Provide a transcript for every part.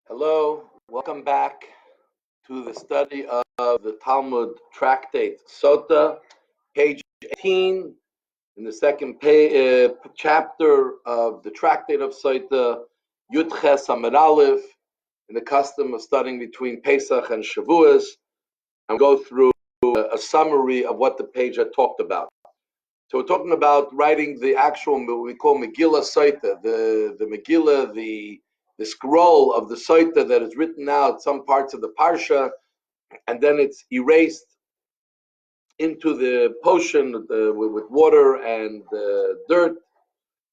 Hello, welcome back to the study of the Talmud tractate Sotah, page 18, in the second chapter of the tractate of Sotah, Yud Ches Amud Aleph, in the custom of studying between Pesach and Shavuos, and go through a summary of what the page had talked about. So we're talking about writing the actual, what we call Megillah Sotah, the Megillah, the scroll of the Sotah that is written out, some parts of the Parsha, and then it's erased into the potion with water and dirt.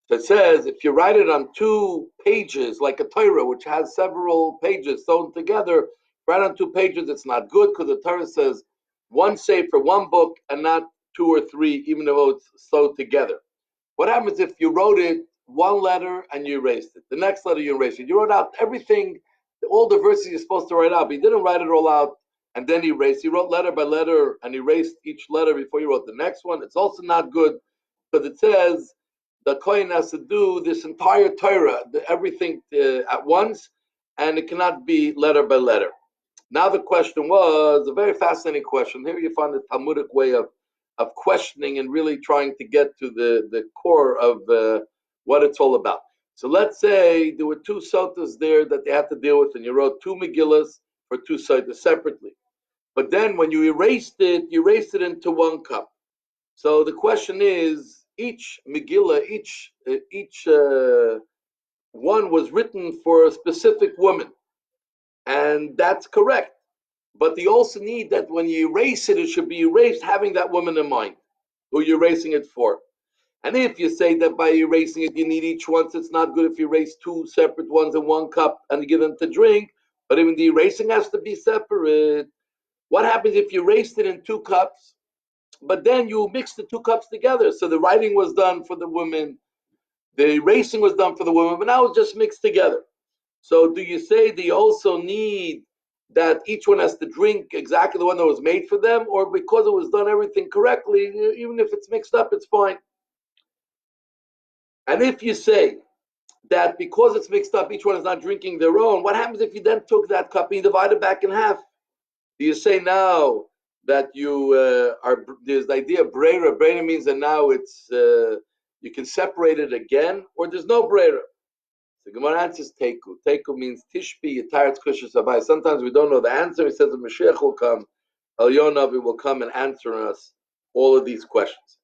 So it says, if you write it on 2 pages, like a Torah, which has several pages sewn together, write on 2 pages, it's not good, because the Torah says one sefer, one book, and not 2 or 3, even though it's sewed together. What happens if you wrote it one letter and you erased it? The next letter you erased it. You wrote out everything, all the verses you're supposed to write out, but you didn't write it all out and then erase. You wrote letter by letter and erased each letter before you wrote the next one. It's also not good, because it says the Kohen has to do this entire Torah, everything at once, and it cannot be letter by letter. Now the question was a very fascinating question. Here you find the Talmudic way of questioning and really trying to get to the core of what it's all about. So let's say there were 2 sotas there that they had to deal with, and you wrote 2 Megillas for 2 sotas separately. But then when you erased it into 1 cup. So the question is, each Megillah, each one was written for a specific woman, and that's correct. But you also need that when you erase it, it should be erased having that woman in mind, who you're erasing it for. And if you say that by erasing it, you need each one, so it's not good if you erase 2 separate ones in 1 cup and you give them to drink, but even the erasing has to be separate. What happens if you erased it in 2 cups, but then you mix the 2 cups together? So the writing was done for the woman, the erasing was done for the woman, but now it's just mixed together. So do you say they also need that each one has to drink exactly the one that was made for them, or because it was done everything correctly, even if it's mixed up, it's fine? And if you say that because it's mixed up, each one is not drinking their own, what happens if you then took that cup and you divide it back in half? Do you say now that you there's the idea of breira? Breira means that now it's you can separate it again, or there's no breira? The Gemara answers Teku. Teku means Tishbi Yitaretz Kushas Abai. Sometimes we don't know the answer. He says the Mashiach will come, Elyonavi will come and answer us all of these questions.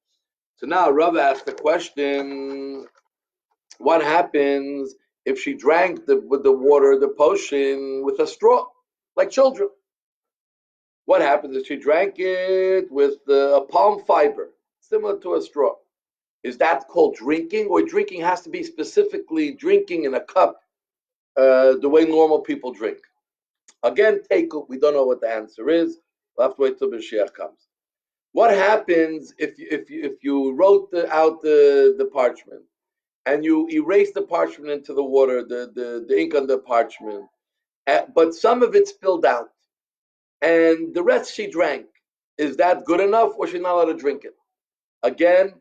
So now Rav asked the question: what happens if she drank with the water, the potion, with a straw, like children? What happens if she drank it with a palm fiber, similar to a straw? Is that called drinking, or drinking has to be specifically drinking in a cup the way normal people drink? Again, Teku, we don't know what the answer is. We'll have to wait till Mashiach comes. What happens if you wrote out the parchment and you erase the parchment into the water, the ink on the parchment, but some of it spilled out, and the rest she drank? Is that good enough, or she's not allowed to drink it? Again,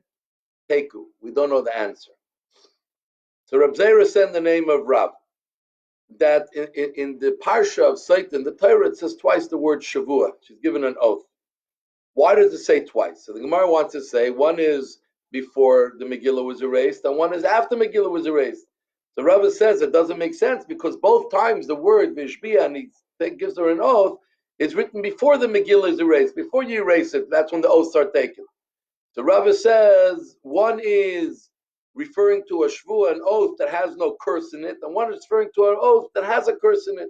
Teku, we don't know the answer. So Reb Zera said in the name of Rav that in the Parsha of Satan, the Torah, it says twice the word Shavua. She's given an oath. Why does it say twice? So the Gemara wants to say one is before the Megillah was erased, and one is after Megillah was erased. So Rav says it doesn't make sense, because both times the word Vishbia, and he gives her an oath, is written before the Megillah is erased. Before you erase it, that's when the oaths are taken. So Rav says one is referring to a shvuah, an oath that has no curse in it, and one is referring to an oath that has a curse in it.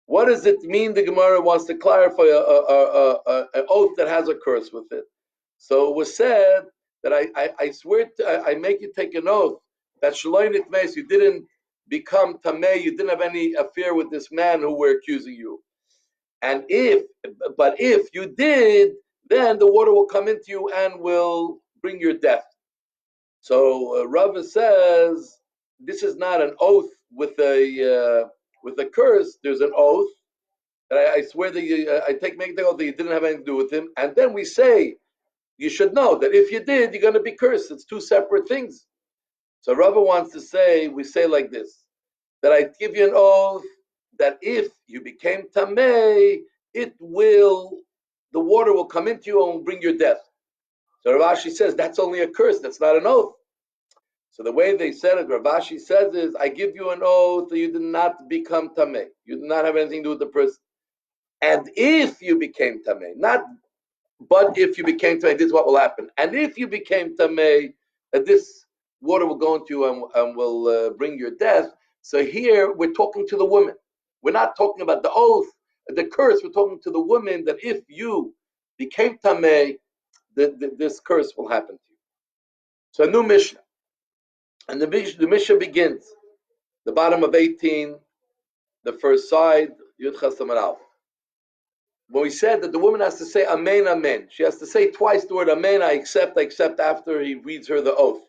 What does it mean? The Gemara wants to clarify an oath that has a curse with it. So it was said that I swear, I make you take an oath that Shaloi Nitmeis, you didn't become Tameh, you didn't have any affair with this man who we're accusing you. And if you did, then the water will come into you and will bring your death. So Rav says this is not an oath with a curse. There's an oath that I swear that make the oath that you didn't have anything to do with him, and then we say you should know that if you did, you're going to be cursed. It's 2 separate things. So Rav wants to say, we say like this, that I give you an oath that if you became tamei, the water will come into you and will bring your death. So Rav Ashi says that's only a curse. That's not an oath. So the way they said it, Rav Ashi says is, I give you an oath that you did not become tamei. You did not have anything to do with the person. And if you became tamei, not but if you became tamei, this is what will happen. And if you became tamei, this water will go into you and will bring your death. So here we're talking to the woman. We're not talking about the oath, the curse. We're talking to the woman that if you became tamei, this curse will happen to you. So a new Mishnah. And the Mishnah begins, the bottom of 18, the first side, Yud Ches Amud Aleph. When we said that the woman has to say Amen, Amen, she has to say twice the word Amen, I accept after he reads her the oath.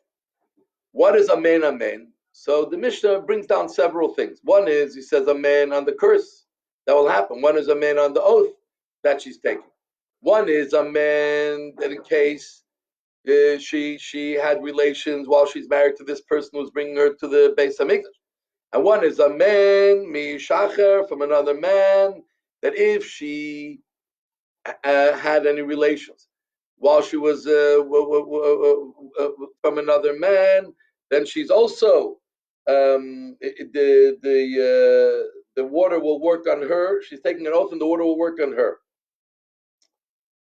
What is Amen, Amen? So the Mishnah brings down several things. One is, he says Amen on the curse that will happen. One is Amen on the oath that she's taking. One is Amen that in case she had relations while she's married to this person who's bringing her to the Beis Hamikdash. And one is Amen mi shacher, from another man, that if she had any relations while she was from another man, then she's also the water will work on her. She's taking an oath, and the water will work on her.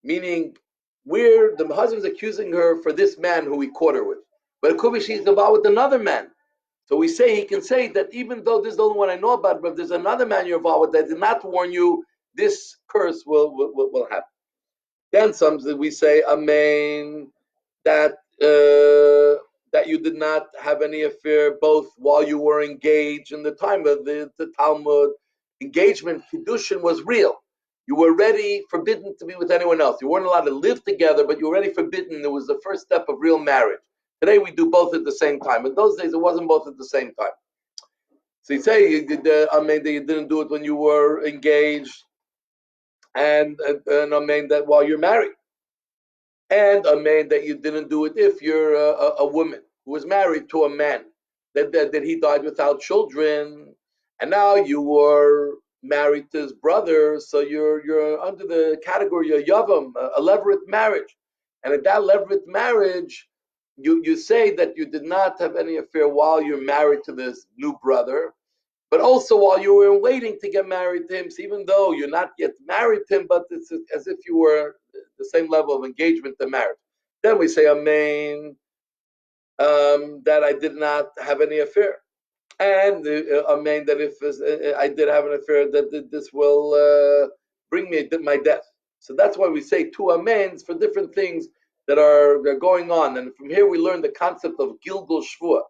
Meaning, where the husband's accusing her for this man who he caught her with, but it could be she's involved with another man. So he can say that even though this is the only one I know about, but if there's another man you're involved with that did not warn you, this curse will happen. Then we say Amen that that you did not have any affair both while you were engaged in the time of the Talmud. Engagement, Kiddushin was real. You were already forbidden to be with anyone else. You weren't allowed to live together, but you were already forbidden. It was the first step of real marriage. Today we do both at the same time. In those days, it wasn't both at the same time. So you say you did Amen that you didn't do it when you were engaged, and Amen that while you're married, and Amen that you didn't do it if you're a woman who was married to a man that he died without children, and now you were married to his brother, so you're under the category of yavam, a levirate marriage, and in that levirate marriage, you say that you did not have any affair while you're married to this new brother, but also while you were waiting to get married to him. So even though you're not yet married to him, but it's as if you were the same level of engagement to marriage. Then we say Amen that I did not have any affair, and Amen that if I did have an affair, that this will bring me my death. So that's why we say two amens for different things that are going on. And from here we learn the concept of Gilgul Shvua.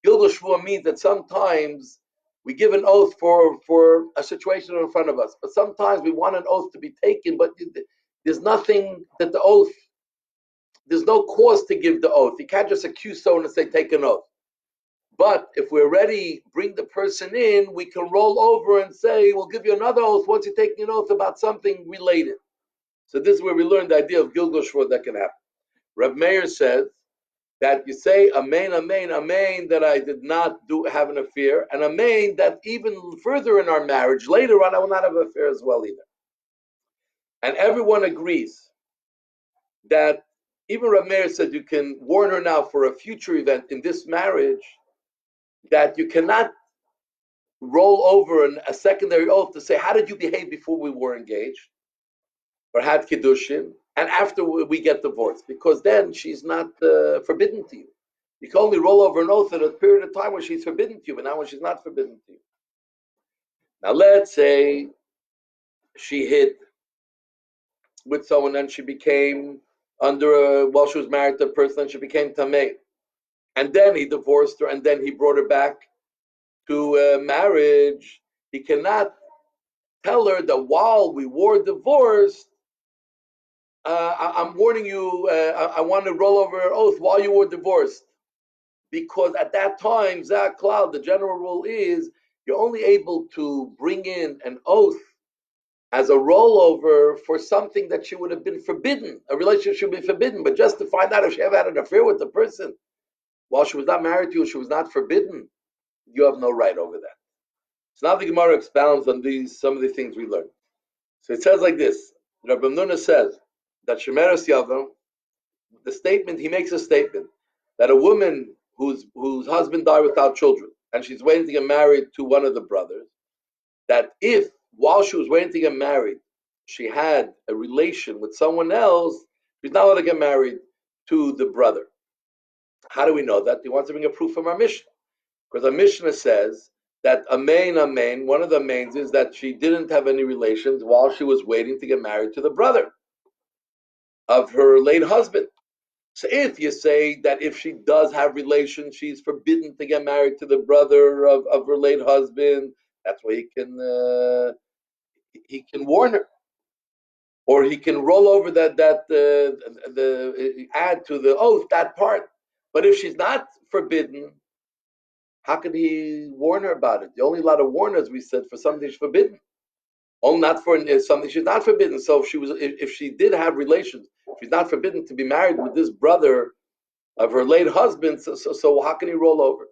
Gilgul Shvua means that sometimes we give an oath for a situation in front of us, but sometimes we want an oath to be taken, but there's nothing that the oath, there's no cause to give the oath. You can't just accuse someone and say, take an oath. But if we're ready, bring the person in, we can roll over and say, we'll give you another oath once you're taking an oath about something related. So this is where we learn the idea of Gilgul Shvua that can happen. Reb Meir says that you say Amen, Amen, Amen that I did not have an affair, and Amen that even further in our marriage, later on, I will not have an affair as well either. And everyone agrees that even Reb Meir said you can warn her now for a future event in this marriage, that you cannot roll over a secondary oath to say, how did you behave before we were engaged or had Kiddushin, and after we get divorced? Because then she's not forbidden to you. You can only roll over an oath at a period of time when she's forbidden to you, but not when she's not forbidden to you. Now let's say she hid with someone and she became while she was married to a person, and she became Tamei. And then he divorced her, and then he brought her back to marriage. He cannot tell her that while we were divorced, I'm warning you, I want to roll over an oath while you were divorced. Because at that time, Zak Cloud, the general rule is you're only able to bring in an oath as a rollover for something that she would have been forbidden. A relationship should be forbidden, but just to find out if she ever had an affair with the person while she was not married to you, she was not forbidden, you have no right over that. So now the Gemara expounds on some of the things we learned. So it says like this: Rabbi Nuna says that Shemeres Yavam, the statement he makes a statement that a woman whose husband died without children and she's waiting to get married to one of the brothers, that if while she was waiting to get married she had a relation with someone else, she's not allowed to get married to the brother. How do we know that? He wants to bring a proof from our Mishnah. Because our Mishnah says that amen, one of the mains is that she didn't have any relations while she was waiting to get married to the brother of her late husband. So if you say that if she does have relations, she's forbidden to get married to the brother of her late husband, that's why he can warn her. Or he can roll over the add to the oath that part. But if she's not forbidden, how could he warn her about it? The only allowed to warn her, as we said, for something she's forbidden. Only not for something she's not forbidden. So if she did have relations, she's not forbidden to be married with this brother of her late husband. So how can he roll over?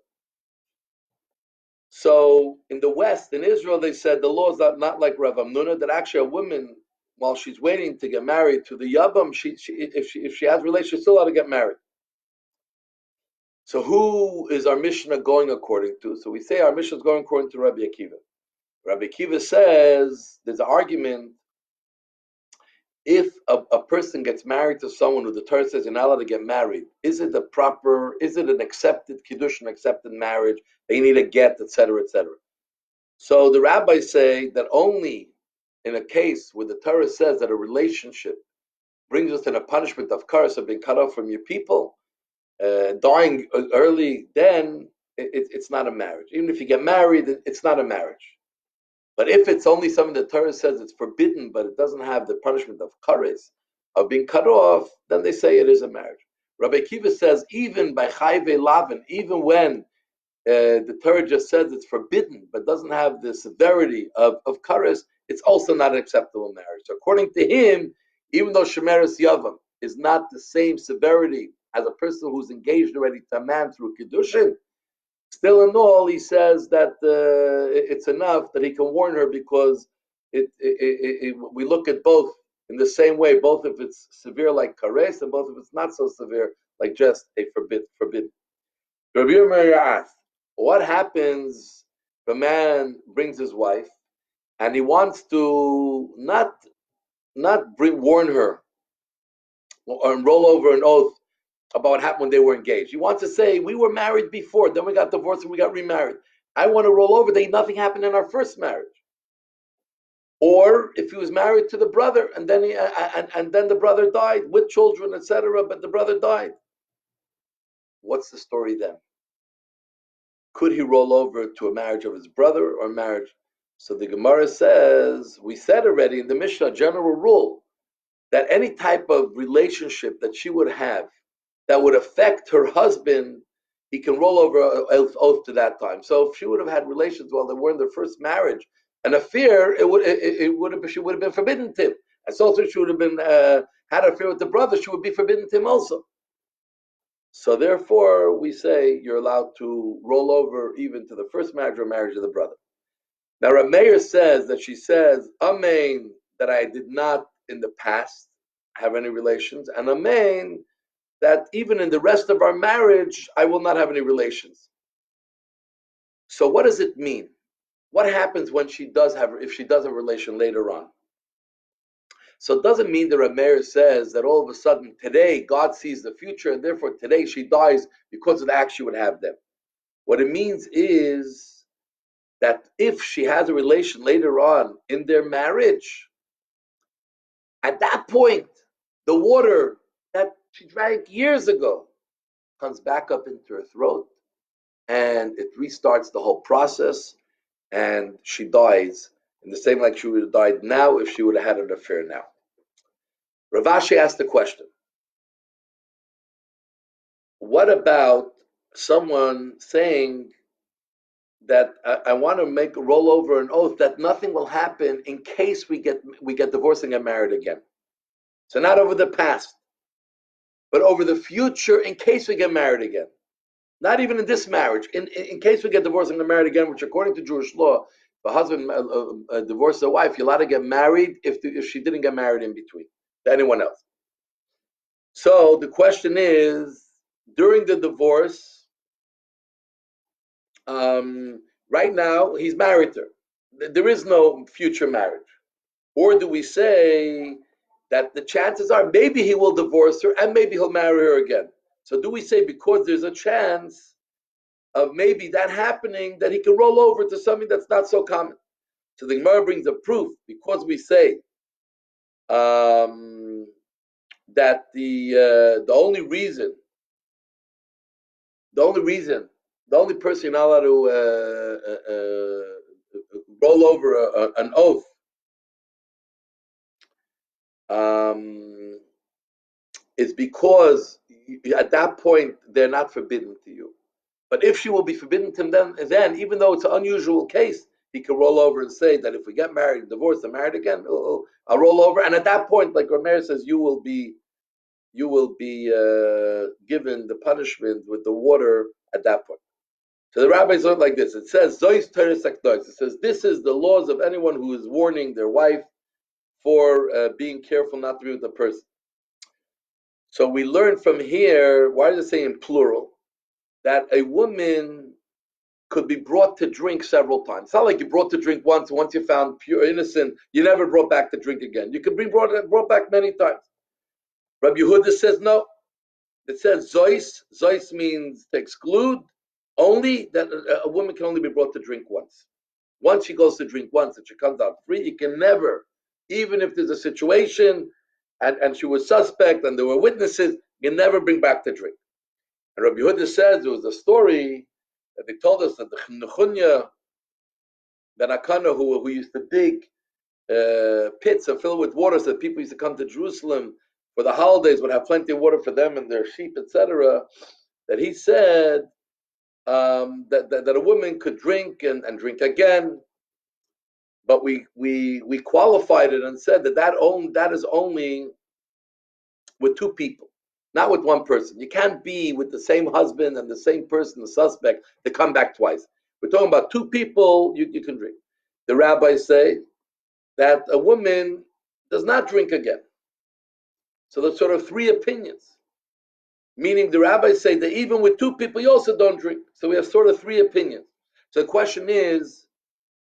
So in the West, in Israel, they said the law is not like Rav Amnuna, that actually a woman, while she's waiting to get married to the Yabam, if she has relations, she's still allowed to get married. So who is our Mishnah going according to? So we say our Mishnah is going according to Rabbi Akiva. Rabbi Akiva says there's an argument if a person gets married to someone who the Torah says you're not allowed to get married, is it an accepted kiddush, an accepted marriage? They need a get, etc., etc. So the rabbis say that only in a case where the Torah says that a relationship brings us in a punishment of curse of being cut off from your people, dying early, then it's not a marriage. Even if you get married, it's not a marriage. But if it's only something the Torah says it's forbidden, but it doesn't have the punishment of kares, of being cut off, then they say it is a marriage. Rabbi Akiva says even by chayve lavin, even when the Torah just says it's forbidden, but doesn't have the severity of kares, it's also not an acceptable marriage. So according to him, even though shemeres yavam is not the same severity as a person who's engaged already to a man through kiddushin, still in all, he says that it's enough that he can warn her because we look at both in the same way, both if it's severe like kares and both if it's not so severe like just a forbidden. Rabbi Omer asked, what happens if a man brings his wife and he wants to not warn her or roll over an oath about what happened when they were engaged. He wants to say, we were married before, then we got divorced and we got remarried. I want to roll over that nothing happened in our first marriage. Or if he was married to the brother and then then the brother died with children, etc., but the brother died. What's the story then? Could he roll over to a marriage of his brother or marriage? So the Gemara says, we said already in the Mishnah, general rule, that any type of relationship that she would have that would affect her husband, he can roll over an oath to that time. So if she would have had relations while they were in their first marriage, an affair, she would have been forbidden to him. And so if she would have been had an affair with the brother, she would be forbidden to him also. So therefore, we say you're allowed to roll over even to the first marriage or marriage of the brother. Now, Rameir says that she says, Amen, that I did not in the past have any relations, and Amen, that even in the rest of our marriage, I will not have any relations. So what does it mean? What happens when if she does have a relation later on? So it doesn't mean that Rameir says that all of a sudden today God sees the future and therefore today she dies because of the act she would have them. What it means is that if she has a relation later on in their marriage, at that point, the water that she drank years ago comes back up into her throat and it restarts the whole process and she dies in the same like she would have died now if she would have had an affair now. Rav Ashi asked the question, what about someone saying that I want to make a rollover an oath that nothing will happen in case we get divorced and get married again? So not over the past, but over the future in case we get married again. Not even in this marriage, in case we get divorced and get married again, which according to Jewish law If a husband divorces a wife, you're allowed to get married if she didn't get married in between to anyone else. So the question is, during the divorce, right now he's married to her. There is no future marriage. Or do we say that the chances are maybe he will divorce her and maybe he'll marry her again? So do we say because there's a chance of maybe that happening that he can roll over to something that's not so common? So the Gemara brings a proof because we say that the only reason, the only reason, the only person you're not allowed to roll over an oath is because at that point they're not forbidden to you. But if she will be forbidden to him, then even though it's an unusual case, he can roll over and say that if we get married, divorced, and married again, I'll roll over. And at that point, like Omer says, you will be given the punishment with the water at that point. So the rabbis learned like this. It says, Zois Teres Akdois. It says, this is the laws of anyone who is warning their wife for being careful not to be with the person. So we learn from here, why does it say in plural, that a woman could be brought to drink several times. It's not like you brought to drink once you found pure innocent, you never brought back to drink again. You could be brought back many times. Rabbi Yehuda says no. It says Zois. Zois means to exclude, only that a woman can only be brought to drink once. Once she goes to drink once and she comes out free, you can never, even if there's a situation and she was suspect and there were witnesses, you can never bring back to drink. And Rabbi Yehuda says there was a story that they told us that the Nechunya Ben Akana, who used to dig pits and fill with water so that people used to come to Jerusalem for the holidays, would have plenty of water for them and their sheep, etc., that he said that a woman could drink and drink again, but we qualified it and said that is only with two people, not with one person. You can't be with the same husband and the same person, the suspect, to come back twice. We're talking about two people, you can drink. The rabbis say that a woman does not drink again. So there's sort of three opinions. Meaning the rabbis say that even with two people, you also don't drink. So we have sort of three opinions. So the question is,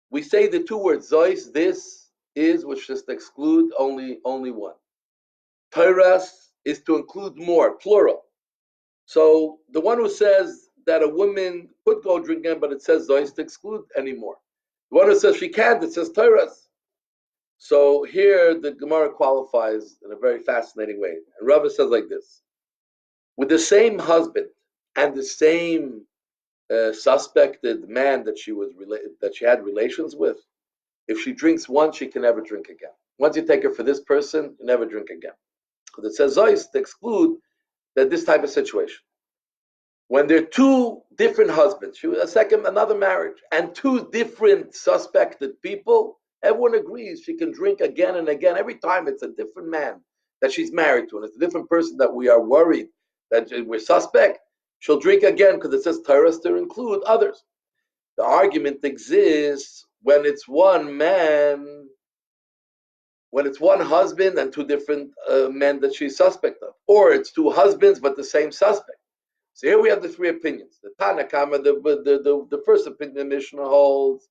we say the two words, Zois, this is, which is to exclude only one. Tairas is to include more, plural. So the one who says that a woman could go drink again, but it says Zois to exclude anymore. The one who says she can't, it says Tairas. So here the Gemara qualifies in a very fascinating way. And Rava says like this: with the same husband and the same suspected man that she had relations with, if she drinks once, she can never drink again. Once you take her for this person, you never drink again. Because it says Zois to exclude that this type of situation. When there are two different husbands, another marriage, and two different suspected people, everyone agrees she can drink again and again. Every time it's a different man that she's married to, and it's a different person that we are worried that we're suspect, she'll drink again because it says Tairas to include others. The argument exists when it's one man, when it's one husband and two different men that she's suspect of, or it's two husbands but the same suspect. So here we have the three opinions. The Tanakama, the first opinion, Mishnah holds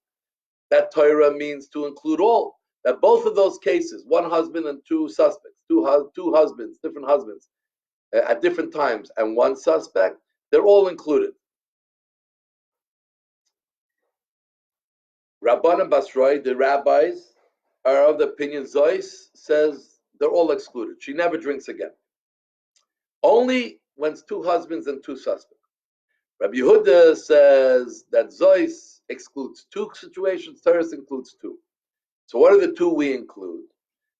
that Torah means to include all. That both of those cases, one husband and two suspects, two husbands, different husbands, at different times, and one suspect, they're all included. Rabban and Basroi, the rabbis, are of the opinion Zois says they're all excluded. She never drinks again. Only when it's two husbands and two suspects. Rabbi Yehuda says that Zois excludes two situations, Tairas includes two. So what are the two we include?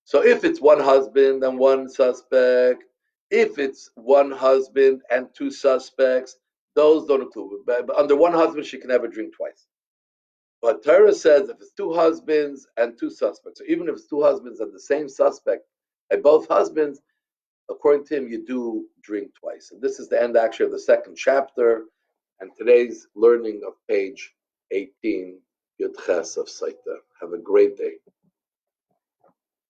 So if it's one husband and one suspect, if it's one husband and two suspects, those don't include. But under one husband, she can never drink twice. But Torah says if it's two husbands and two suspects, so even if it's two husbands and the same suspect, and both husbands, according to him, you do drink twice. And this is the end actually of the second chapter and today's learning of page 18. Yud Ches of Sotah. Have a great day.